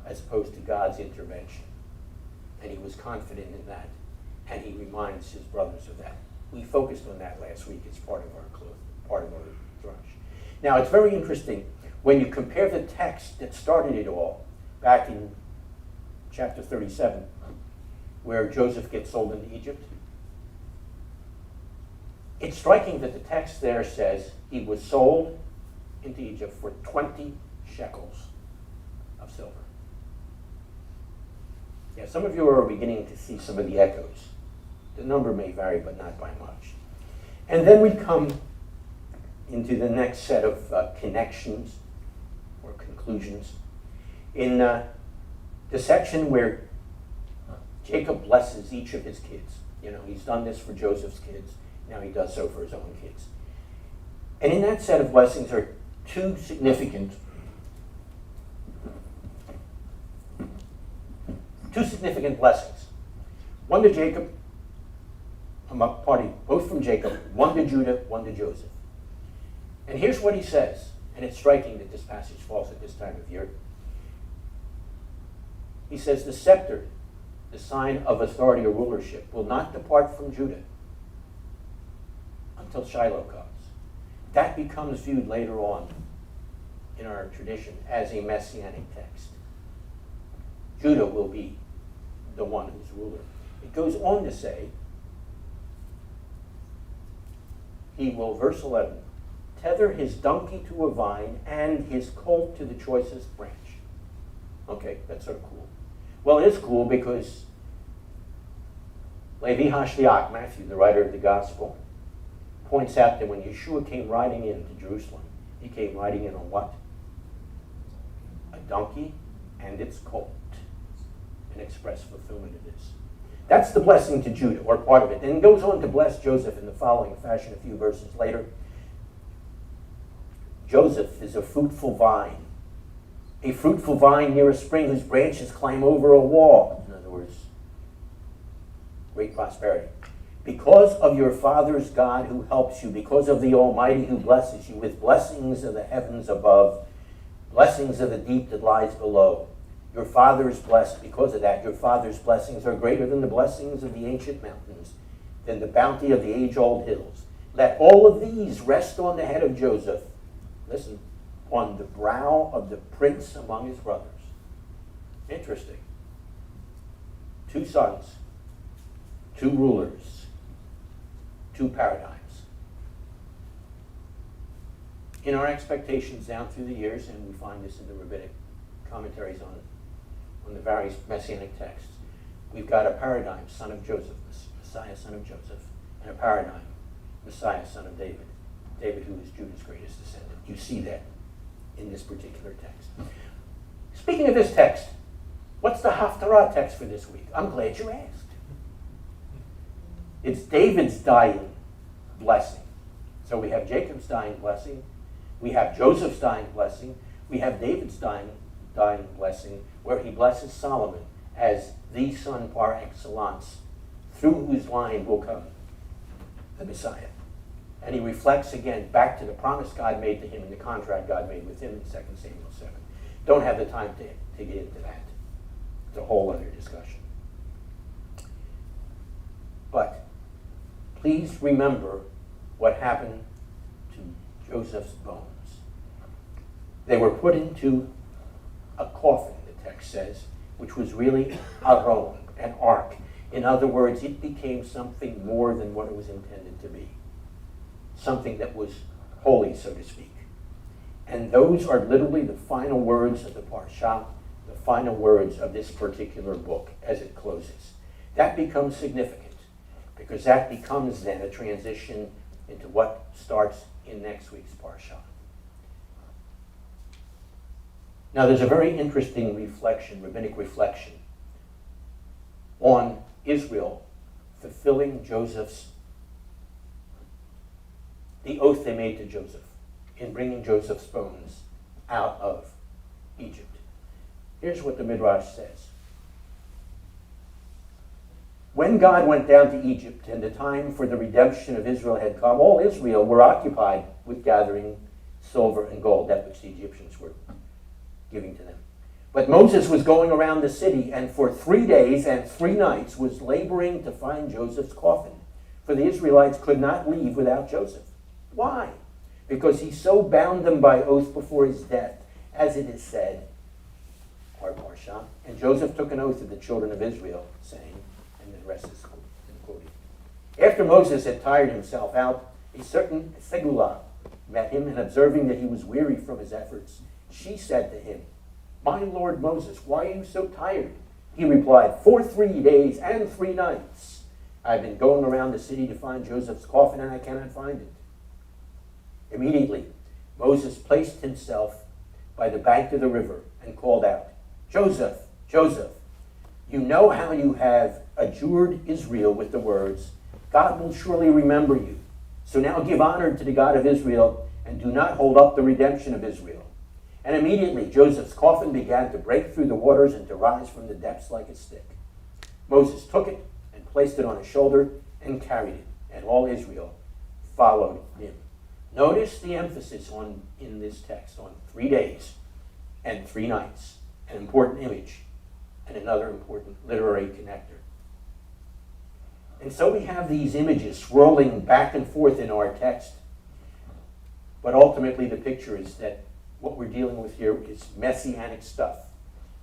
as opposed to God's intervention. And he was confident in that, and he reminds his brothers of that. We focused on that last week as part of our drush. Now, it's very interesting when you compare the text that started it all back in chapter 37, where Joseph gets sold into Egypt. It's striking that the text there says he was sold into Egypt for 20 shekels of silver. Yeah, some of you are beginning to see some of the echoes. The number may vary, but not by much. And then we come into the next set of connections or conclusions in the section where Jacob blesses each of his kids. You know, he's done this for Joseph's kids. Now he does so for his own kids. And in that set of blessings are two significant blessings. One to Jacob, both from Jacob, one to Judah, one to Joseph. And here's what he says, and it's striking that this passage falls at this time of year. He says, the scepter, the sign of authority or rulership, will not depart from Judah until Shiloh comes. That becomes viewed later on in our tradition as a messianic text. Judah will be the one who's ruler. It goes on to say, he will, verse 11, tether his donkey to a vine and his colt to the choicest branch. Okay, that's sort of cool. Well, it is cool because Levi HaShliach, Matthew, the writer of the gospel, points out that when Yeshua came riding into Jerusalem, he came riding in on what? A donkey and its colt, an express fulfillment of this. That's the blessing to Judah, or part of it. And it goes on to bless Joseph in the following fashion a few verses later. Joseph is a fruitful vine near a spring whose branches climb over a wall. In other words, great prosperity. Because of your father's God who helps you, because of the Almighty who blesses you with blessings of the heavens above, blessings of the deep that lies below. Your father is blessed because of that. Your father's blessings are greater than the blessings of the ancient mountains, than the bounty of the age-old hills. Let all of these rest on the head of Joseph. Listen, on the brow of the prince among his brothers. Interesting. 2 sons, 2 rulers, 2 paradigms. In our expectations down through the years, and we find this in the rabbinic commentaries on the various messianic texts, we've got a paradigm, son of Joseph, Messiah, son of Joseph, and a paradigm, Messiah, son of David. David, who is Judah's greatest descendant. You see that in this particular text. Speaking of this text, what's the Haftarah text for this week? I'm glad you asked. It's David's dying blessing. So we have Jacob's dying blessing, we have Joseph's dying blessing, we have David's dying blessing, where he blesses Solomon as the son par excellence, through whose line will come the Messiah. And he reflects again back to the promise God made to him and the contract God made with him in 2 Samuel 7. Don't have the time to get into that. It's a whole other discussion. But please remember what happened to Joseph's bones. They were put into a coffin, the text says, which was really aron, an ark. In other words, it became something more than what it was intended to be. Something that was holy, so to speak. And those are literally the final words of the Parsha, the final words of this particular book as it closes. That becomes significant, because that becomes then a transition into what starts in next week's Parsha. Now there's a very interesting reflection, rabbinic reflection, on Israel fulfilling the oath they made to Joseph in bringing Joseph's bones out of Egypt. Here's what the Midrash says. When God went down to Egypt and the time for the redemption of Israel had come, all Israel were occupied with gathering silver and gold, that which the Egyptians were giving to them. But Moses was going around the city and for 3 days and 3 nights was laboring to find Joseph's coffin. For the Israelites could not leave without Joseph. Why? Because he so bound them by oath before his death, as it is said, our Parsha, and Joseph took an oath of the children of Israel, saying, and the rest is quoted. After Moses had tired himself out, a certain Segulah met him, and observing that he was weary from his efforts, she said to him, "My Lord Moses, why are you so tired?" He replied, "For 3 days and 3 nights I've been going around the city to find Joseph's coffin, and I cannot find it." Immediately, Moses placed himself by the bank of the river and called out, "Joseph, Joseph, you know how you have adjured Israel with the words, 'God will surely remember you.' So now give honor to the God of Israel and do not hold up the redemption of Israel." And immediately Joseph's coffin began to break through the waters and to rise from the depths like a stick. Moses took it and placed it on his shoulder and carried it, and all Israel followed him. Notice the emphasis in this text on 3 days and 3 nights, an important image and another important literary connector. And so we have these images swirling back and forth in our text, but ultimately the picture is that what we're dealing with here is messianic stuff,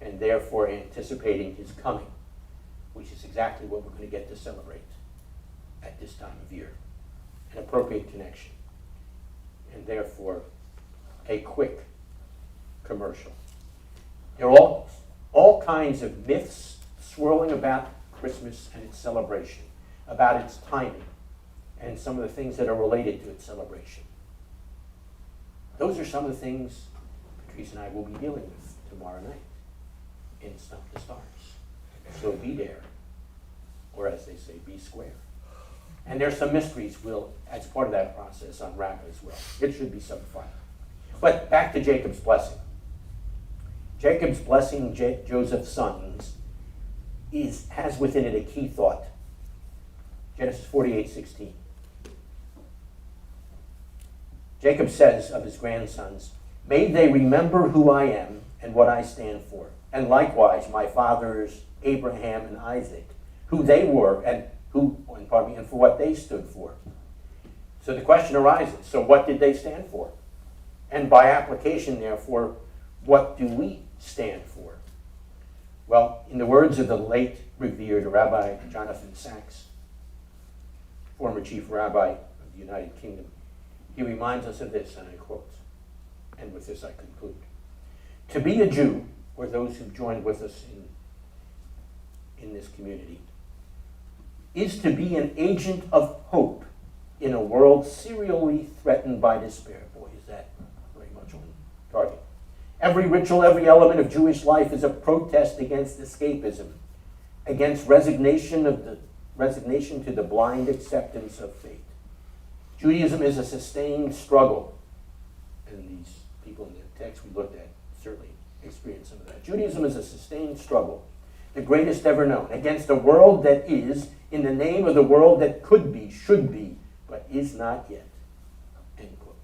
and therefore anticipating his coming, which is exactly what we're going to get to celebrate at this time of year. An appropriate connection. And therefore, a quick commercial. There are all kinds of myths swirling about Christmas and its celebration, about its timing, and some of the things that are related to its celebration. Those are some of the things Patrice and I will be dealing with tomorrow night. in Stump the Stars. So be there, or as they say, be square. And there's some mysteries we'll, as part of that process, unwrap as well. It should be some fun. But back to Jacob's blessing. Jacob's blessing Joseph's sons has within it a key thought. Genesis 48:16. Jacob says of his grandsons, "May they remember who I am and what I stand for, and likewise my fathers Abraham and Isaac, who they were and for what they stood for." So the question arises, so what did they stand for? And by application, therefore, what do we stand for? Well, in the words of the late revered Rabbi Jonathan Sachs, former chief rabbi of the United Kingdom, he reminds us of this, and I quote, and with this I conclude. To be a Jew, or those who've joined with us in this community, is to be an agent of hope in a world serially threatened by despair. Boy, is that very much on target. Every ritual, every element of Jewish life is a protest against escapism, against resignation to the blind acceptance of fate. Judaism is a sustained struggle, and these people in the text we looked at certainly experienced some of that. Judaism is a sustained struggle, the greatest ever known, against a world that is, in the name of the world that could be, should be, but is not yet. End quote.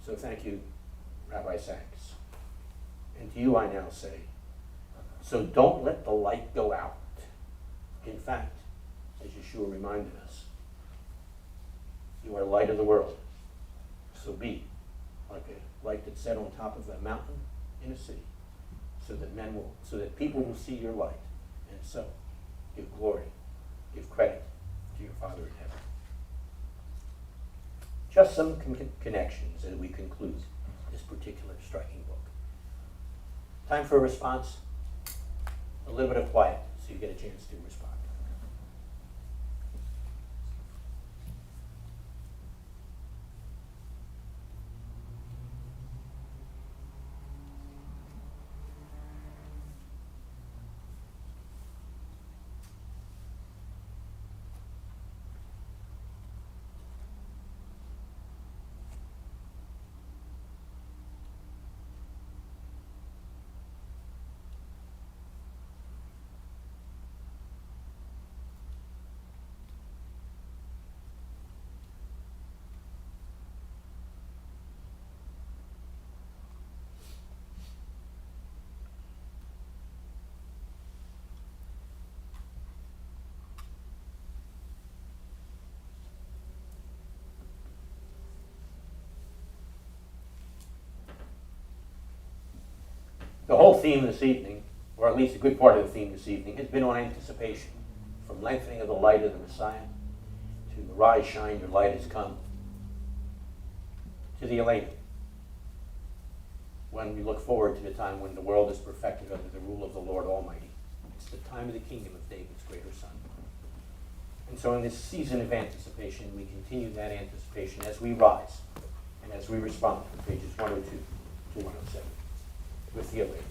So thank you, Rabbi Sachs. And to you I now say, so don't let the light go out. In fact, as Yeshua reminded us, you are the light of the world. So be like a light that's set on top of a mountain in a city, so that people will see your light, and so give glory, give credit to your Father in heaven. Just some connections as we conclude this particular striking book. Time for a response. A little bit of quiet so you get a chance to respond. The whole theme this evening, or at least a good part of the theme this evening, has been on anticipation, from lengthening of the light of the Messiah to arise, shine, your light has come, to the Elena, when we look forward to the time when the world is perfected under the rule of the Lord Almighty. It's the time of the kingdom of David's greater son. And so in this season of anticipation, we continue that anticipation as we rise and as we respond from pages 102 to 107 with the Elena.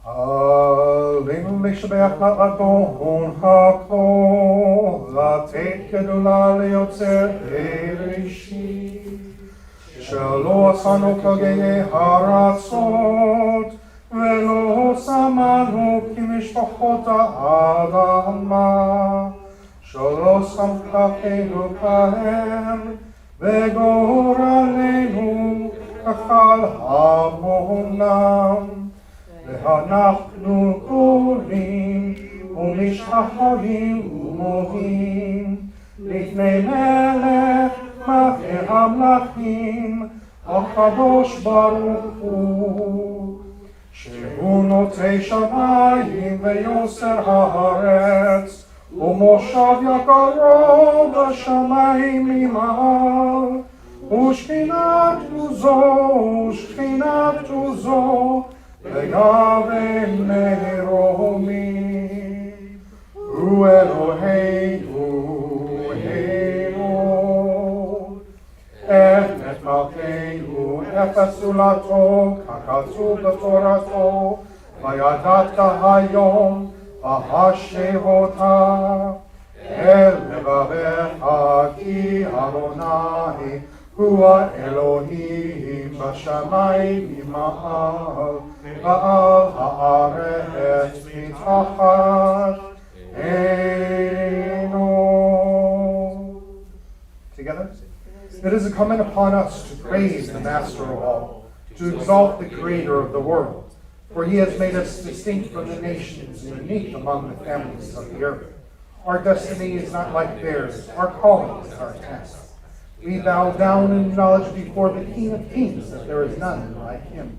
Alleluia, לשבח לאדון הכל, לתת גדולה ליוצר בראשית, שלא עשנו כגי הרצות, ולא שמנו כמשפחות האדמה, שלא שמחתנו כהם, וגורלנו כחל הבונם. ואנחנו קוראים ומשתחווים ומודים לפני מלך מלכי המלכים הקדוש ברוך הוא, שהוא נוטה שמיים ויוסר הארץ, ומושב יקרו בשמיים ממעל, ושכינת עוזו ויבן מרומי. הוא Eloheinu, Elohim. Et Malkeinu, Efesulato, Kakatsu Batorato, Vayadata Hayom, Vahashevota, Elevavecha ki Adonai, Hua Elohim, Bashamayim Mima'al, Ba'al Haaretz Mitachat, Eno. Together? It is incumbent upon us to praise the Master of all, to exalt the Creator of the world, for he has made us distinct from the nations and unique among the families of the earth. Our destiny is not like theirs, our calling is our task. We bow down in knowledge before the King of Kings that there is none like him.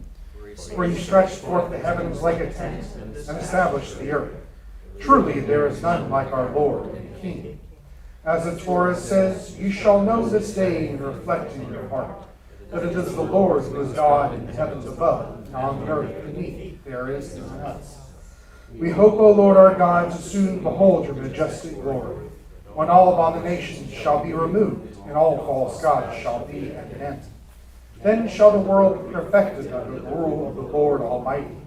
For he stretched forth the heavens like a tent and established the earth. Truly there is none like our Lord and King. As the Torah says, you shall know this day and reflect in your heart, that it is the Lord who is God in the heavens above, and on the earth beneath there is none else. We hope, O Lord our God, to soon behold your majestic glory, when all abominations shall be removed, and all false gods shall be at an end. Then shall the world be perfected under the rule of the Lord Almighty,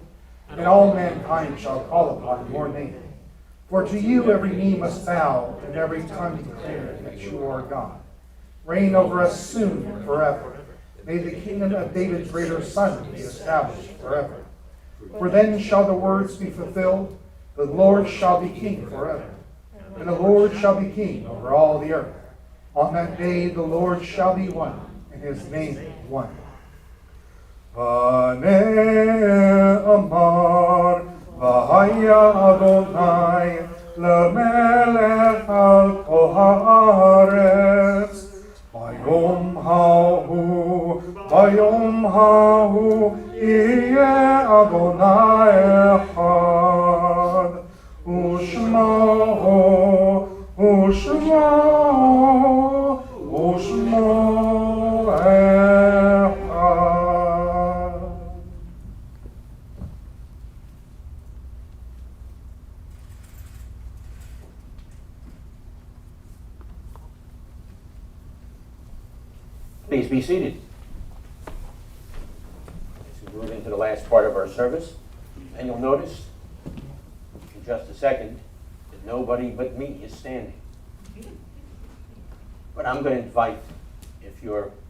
and all mankind shall call upon your name. For to you every knee must bow, and every tongue declare that you are God. Reign over us soon and forever. May the kingdom of David's greater son be established forever. For then shall the words be fulfilled, the Lord shall be king forever. And the Lord shall be king over all the earth. On that day the Lord shall be one, and his name one. Vaneh Amar Vahaya Adonai Lemelech al kol haaretz Bayom hahu Iye Adonai echad Ushmo echad. Please be seated. As we move into the last part of our service, and you'll notice in just a second that nobody but me is standing. But I'm going to invite, if you're